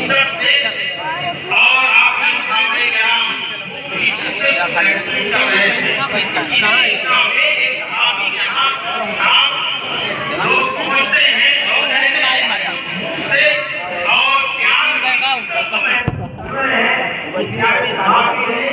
شدت سے اور آپ کی صحابہ کرام کی شدت کر رہے تھے. اسی طرح ایک صحابی کے ہاں آپ لوگ پہنچتے ہیں اور کہتے ہیں منہ سے اور پیار پیارے صحابی نے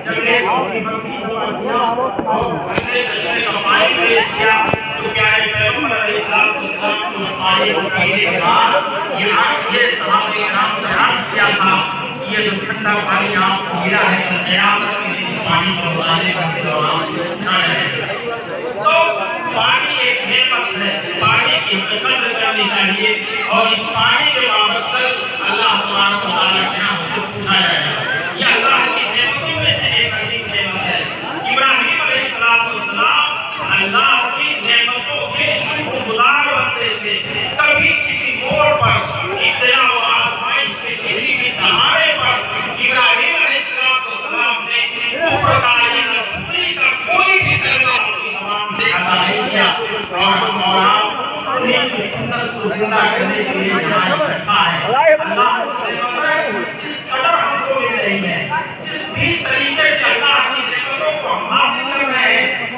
جب ایک اپنی بکری ذبح کیا اور اپنے چشمے کا پانی پیش کیا تو پیارے پیغمبر علیہ السلام کو اس پانی کو پینے کے بعد یہ صحابہ کرام سے عرض کیا تھا یہ جو ٹھنڈا پانی آپ کو ملا ہے قیامت کے دن اس پانی کو بنانے کا سلام نہ رہے. تو پانی ایک نعمت ہے, پانی کی قدر کرنی چاہیے اور اس پانی کے بابت اللہ تبارک و تعالیٰ کے ہاں سے پوچھا جائے گا. یہ اللہ کی نعمتوں میں سے ایک عظیم نعمت ہے. ابراہیم علیہ السلام اللہ کی نعمتوں کے شکر گزار بنتے تھے. کبھی کسی موڑ پر ابتلا و آزمائش کے کسی بھی دہانے پر ابراہیم علیہ السلام نے کفر کا یا ناشکری کا کوئی بھی کلمہ اپنی زبان سے ادا نہیں کیا اور ہم اور آپ انہیں کی سنت کو زندہ کرنے کے لیے یہاں اکٹھا ہے. اللہ کی نعمتیں جس قدر ہم کو مل رہی ہیں, جس بھی طریقے سے اللہ کی نعمتوں کو ہم حاصل کر رہے ہیں,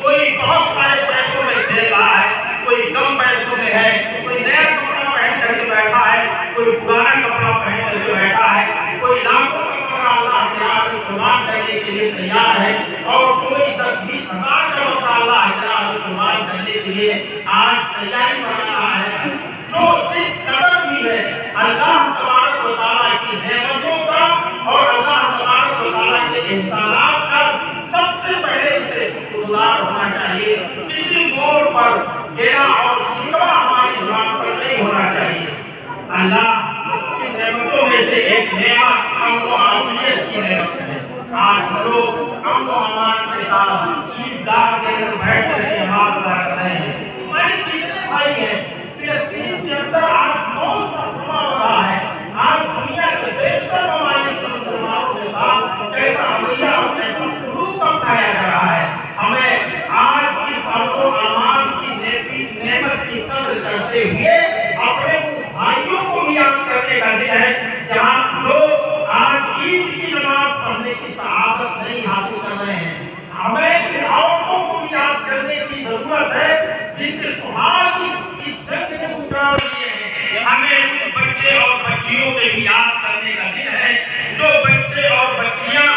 کوئی بہت سارے پیسوں میں دے رہا ہے, کوئی کم پیسوں میں ہے, کوئی نیا کپڑا پہن کر کے بیٹھا ہے, کوئی پرانا کپڑا پہن کر کے بیٹھا ہے, کوئی لاکھوں کا کپڑا اللہ کے راہ میں قربان کرنے کے لیے تیار ہے اور کوئی 10-20 ہزار کا کپڑا اللہ کے راہ میں قربان کرنے کے لیے آج تیاری کر رہا ہے. جو جس قدر بھی ہے اللہ تبارک و تعالیٰ کی نعمتوں کا اور اللہ تبارک و تعالیٰ کے احسانات کا سب سے پہلے اسے شکر گزار ہونا چاہیے. کسی موڑ پر گرا اور شکوہ ہماری زبان پر نہیں ہونا چاہیے. اللہ کی نعمتوں میں سے ایک نعمت امن و عافیت کی نعمت ہے. آج لوگ امن و امان کے ساتھ عیدگاہ کے اندر بیٹھ کر کے نماز ادا کر رہے ہیں. ہمارے کتنے بھائی ہیں فلسطین کے اندر آج کون سا سما ہو رہا ہے. آج دنیا کے بیشتر ممالک کے مسلمانوں کے ساتھ کیسا رویہ اور کیسا سلوک اپنایا جا رہا ہے. ہمیں آج اس امن و امان کی نعمت کی قدر کرتے ہوئے اپنے بھائیوں کو بھی یاد کرنے کا دن ہے جہاں جو آج عید کی نماز پڑھنے کی سعادت نہیں حاصل کر رہے ہیں. ہمیں ان عورتوں کو بھی یاد کرنے کی ضرورت ہے جن کے سہاگ اس جنگ میں اتار دیے ہیں. ہمیں ان بچے اور بچیوں کے بھی یاد کرنے کا دن ہے جو بچے اور بچیاں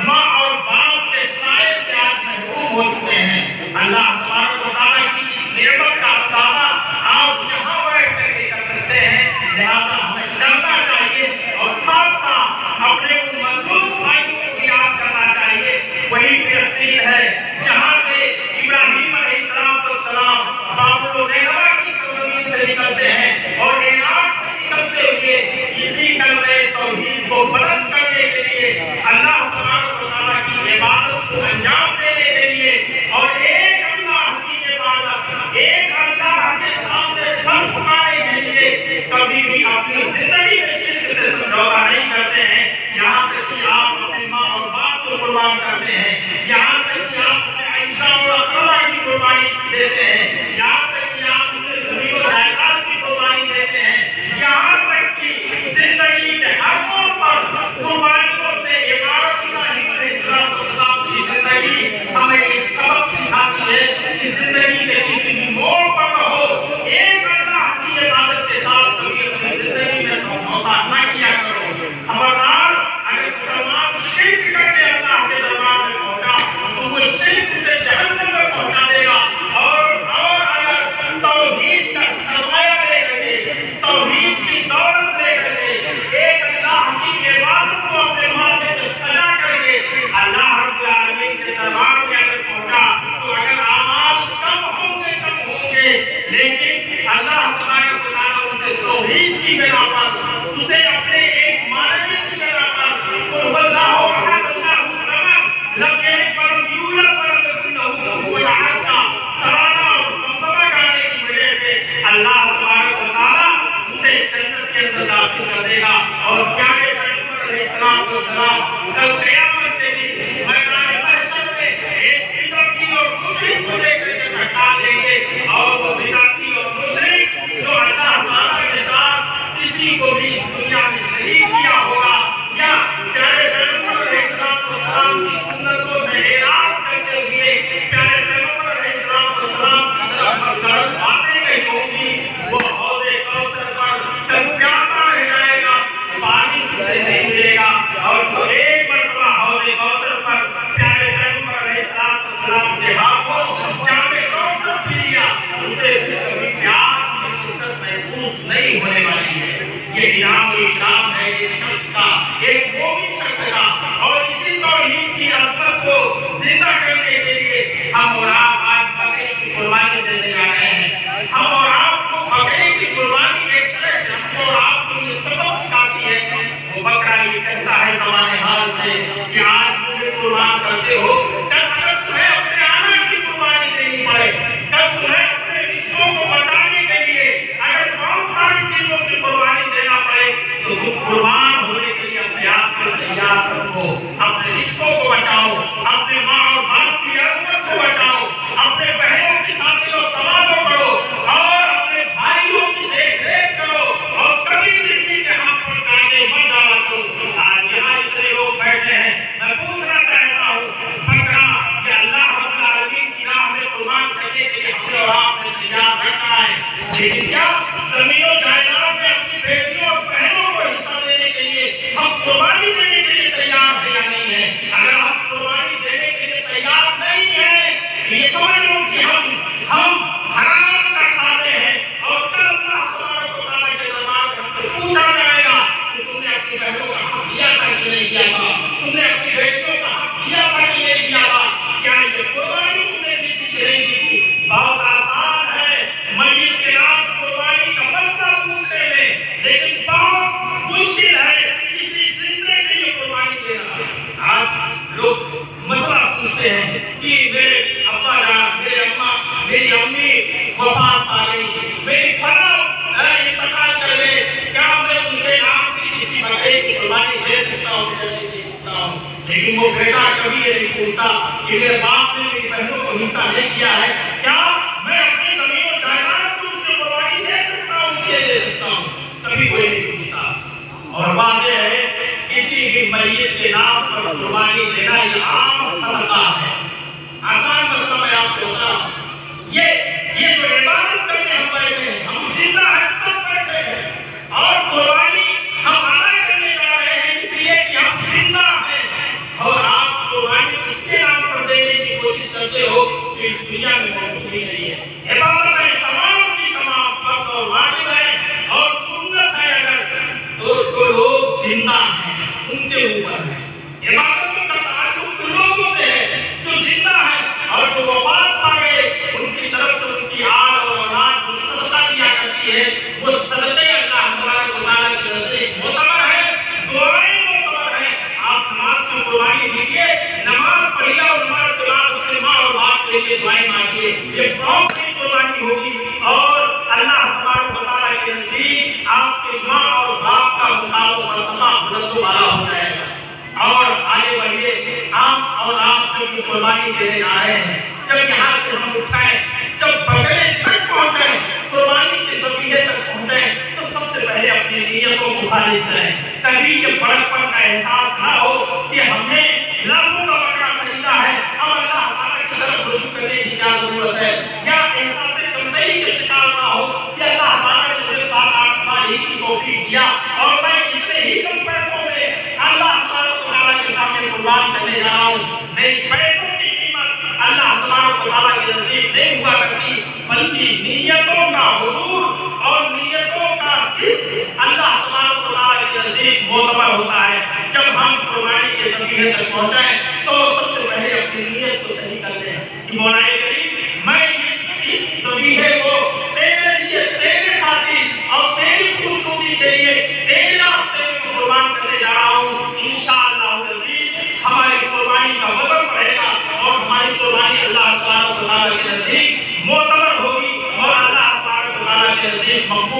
ماں اور باپ کے سائے سے آج محروم ہو چکے ہیں. اللہ تبارک و تعالیٰ کی اس نعمت کا اندازہ آپ یہاں بیٹھ کر کے کر سکتے ہیں. لہٰذا ہمیں کرنا چاہیے اور ساتھ ساتھ اپنے ان مظلوم بھائیوں کو بھی یاد کرنا چاہیے. وہی فلسطین ہے جہاں سے ابراہیم علیہ السلام بابل و نیرا کی سرزمین سے نکلتے ہیں اور عراق سے نکلتے ہوئے اسی کلمہ توحید کو بلند کرنے کے لیے اللہ تبارک و تعالیٰ کی عبادت کو انجام دینے کے لیے اور ایک اللہ کی عبادت, ایک اللہ کے سامنے سر جھکانے کے لیے کبھی بھی اپنی زندگی میں شرک سے سمجھوتا نہیں کرتے ہیں. یہاں تک کہ آپ اپنے ماں اور باپ کو قربان کرتے ہیں, یہاں تک کہ آپ اپنے اعزاء اور اقربا کی قربانی دیتے ہیں, یہاں تک کہ آپ اپنے زمین و جائیداد کی قربانی دیتے ہیں, یہاں تک کہ زندگی کے ہر موڑ پر قربانیوں سے عبارت ابراہیم علیہ السلام کی زندگی ہمیں یہ سبق سکھاتی ہے کہ زندگی کے کسی بھی موڑ پر رہو, ایک اللہ کی عبادت کے ساتھ کبھی اپنی زندگی میں سمجھوتا نہ کیا کرو. خبردار, اگر مسلمان شرک کر کے اللہ کے دربار میں پہنچا تو وہ شرک سے جہنم میں پہنچا دے گا. اور اگر توحید کا سرمایہ لے کر کے, توحید کی دولت لے کر کے ایک اللہ کی عبادت کو اپنے ماتھے پہ سجا کر کے اللہ رب العالمین کے دربار میں اگر پہنچا تو اگر اعمال کم ہوں گے لیکن اللہ تبارک و تعالیٰ اسے توحید کی بنا پر, اسے اپنے ایک مانویت کی بنا پر قل اللہ احد اللہ الصمد لم یلد ولم یولد ولم یکن له کفوا احد کا ترانہ اور سمدمہ گانے کی وجہ سے اللہ تبارک و تعالیٰ اسے جنت کے اندر داخل کر دے گا. اور پیارے پیغمبر علیہ السلام کل قیامت کے دن میدان محشر میں ایک بدعتی اور مشرک کو لے کر کے بٹھا دیں گے اور وہ بدعتی اور مشرک جو اللہ تعالیٰ کے ساتھ کسی اکرام ہے ایک شخص کا، ایک مومن شخص کا، اور اسی توحید کی عظمت کو زندہ کرنے کے لیے ہم اور آپ آج بکرے کی قربانی دینے جا رہے ہیں۔ ہم اور آپ کو بکرے کی قربانی ایک طرح سے ہم اور آپ کو یہ سبق سکھاتی ہے۔ وہ بکرا یہ کہتا ہے زمانے حال سے کہ آج مجھے قربان کرتے ہو، کل اگر تمہیں اپنے آنا کی قربانی دینی پڑے، کل تمہیں اپنے رشتوں کو بچانے کے لیے اگر بہت ساری چیزوں کی قربانی دینا پڑے تو تم قربان ہونے کے لیے اپنے آپ کو تیار رکھو، اپنے رشتوں کو بچاؤ، اپنے ماں اور باپ کی عظمت کو بچاؤ، اپنے بہنوں کی خاطر و تواضع کرو، اور اپنے بھائیوں کی دیکھ ریکھ کرو، اور کبھی کسی کے ہاتھ پر کانے مت ڈالا کرو۔ آج یہاں اتنے لوگ بیٹھے ہیں، میں پوچھنا چاہتا ہوں بکرا یہ اللہ رب العالمین کی راہ میں قربان کرنے کے لیے ہمیں اور آپ نے تیار رکھا ہے، لیکن کیا زمین و جائیداد میں اپنی بیٹیوں اور بہنوں کو حصہ دینے کے لیے ہم قربانی دینے کے لیے تیار ہیں یا نہیں ہیں؟ اگر ہم قربانی دینے کے لیے تیار نہیں ہیں تو یہ سمجھ لو کہ ہم حرام کا کھاتے ہیں، اور کل اللہ تبارک و تعالیٰ کے دربار میں ہم سے پوچھا جائے گا کہ تم نے اپنی بہنوں کا حق دیا تھا کہ نہیں دیا تھا، تم نے اپنی بیٹیوں کا حق دیا تھا کہ نہیں دیا تھا، کیا یہ قربانی تم نے دی تھی کہ نہیں دی تھی؟ بہت آسان ہے میت کے نام قربانی کا مسئلہ پوچھنے میں، لیکن بہت مشکل ہے کسی زندے کے لیے قربانی دینا۔ آج لوگ مسئلہ پوچھتے ہیں کہ میرے ابا جان، میرے اماں، میری امی وفات پا گئی، میری فلاں انتقال کر گئے، کیا میں ان کے نام سے کسی بکرے کی قربانی دے سکتا ہوں یا نہیں دے سکتا ہوں؟ لیکن وہ بیٹا کبھی یہ نہیں پوچھتا کہ میرے باپ نے میری بہنوں کو حصہ نہیں دیا ہے، کیا میں اپنی زمین و جائیداد سے اس کی قربانی دے سکتا ہوں کہ دے سکتا ہوں؟ کبھی کوئی نہیں پوچھتا۔ اور واضح ہے کسی بھی میت کے نام پر قربانی دینا یہ عام صدقہ ہے۔ آسان مسئلہ میں آپ کو بتا رہا ہوں، یہ جو عبادت کرنے ہم بیٹھے ہیں، ہم زندہ ہیں تب بیٹھے ہیں، اور قربانی ہم ادا کرنے جا رہے ہیں اس لیے کہ ہم زندہ ہیں، اور آپ قربانی اس کے نام پر دینے کی کوشش کرتے ہو جو اس دنیا میں موجود ہی نہیں ہے۔ عبادت ہے تمام کی تمام فرض اور واجب ہے اور سنت ہے، اگر تو جو لوگ زندہ ہیں ان کے اوپر ہے۔ عبادتوں کا تعلق ان لوگوں سے ہے جو زندہ ہیں، اور جو وفات پا گئے ان کی طرف سے ان کی آل اور اولاد جو صدقہ دیا کرتی ہے وہ صدقے اللہ تبارک و تعالیٰ کے نزدیک معتبر ہے، دعائیں معتبر ہیں۔ آپ نماز کی قربانی دیجیے، نماز پڑھیے اور نماز کے بعد اپنے ماں اور باپ کے لیے دعائیں مانگیے، یہ بہت بڑی قربانی ہوگی، اور اللہ تبارک و تعالیٰ کے نزدیک آپ کے ماں اور باپ کا مقام و مرتبہ بلند و بالا ہو جائے گا۔ اور آگے بڑھیے، اور آپ جب یہ قربانی دینے جا رہے ہیں، جب یہاں سے ہم اٹھائیں، جب بکرے تک پہنچیں، قربانی کے ذبیحے تک پہنچیں، تو سب سے پہلے اپنی نیتوں کو خالص کریں۔ کبھی یہ بڑکپن کا احساس نہ ہو کہ ہم نے لاکھوں کا بکرا خریدا ہے، اب اللہ تعالیٰ کی طرف رجوع کرنے کی کیا ضرورت ہے، یا احساس کمتری کے شکار نہ ہو کہ اللہ تعالیٰ نے مجھے 7-8 سال ہی کی توفیق دیا اور میں اتنے ہی کم پیسوں میں اللہ تبارک و تعالیٰ کے سامنے قربان کرنے جا رہا ہوں۔ نہیں، پیسوں کی قیمت اللہ تبارک و تعالیٰ کے نزدیک نہیں ہوا کرتی، بلکہ نیتوں کا حضور اور نیتوں کا صدق اللہ تبارک و تعالیٰ کے نزدیک معتبر ہوتا ہے۔ جب ہم قربانی کے ذبیحے تک پہنچیں تو سب سے پہلے اپنی نیت کو صحیح کر لیں کہ مولا کریم، میں اس ذبیحے کو تیرے لیے، تیرے خاطر اور تیری خوشنودی کے لیے تیرے راستے میں قربان کرنے جا رہا ہوں۔ انشاءاللہ العزیز ہماری قربانی کا وزن بڑھے گا اور ہماری قربانی اللہ تبارک و تعالیٰ کے نزدیک معتبر ہوگی اور اللہ تبارک و تعالیٰ کے نزدیک مقبول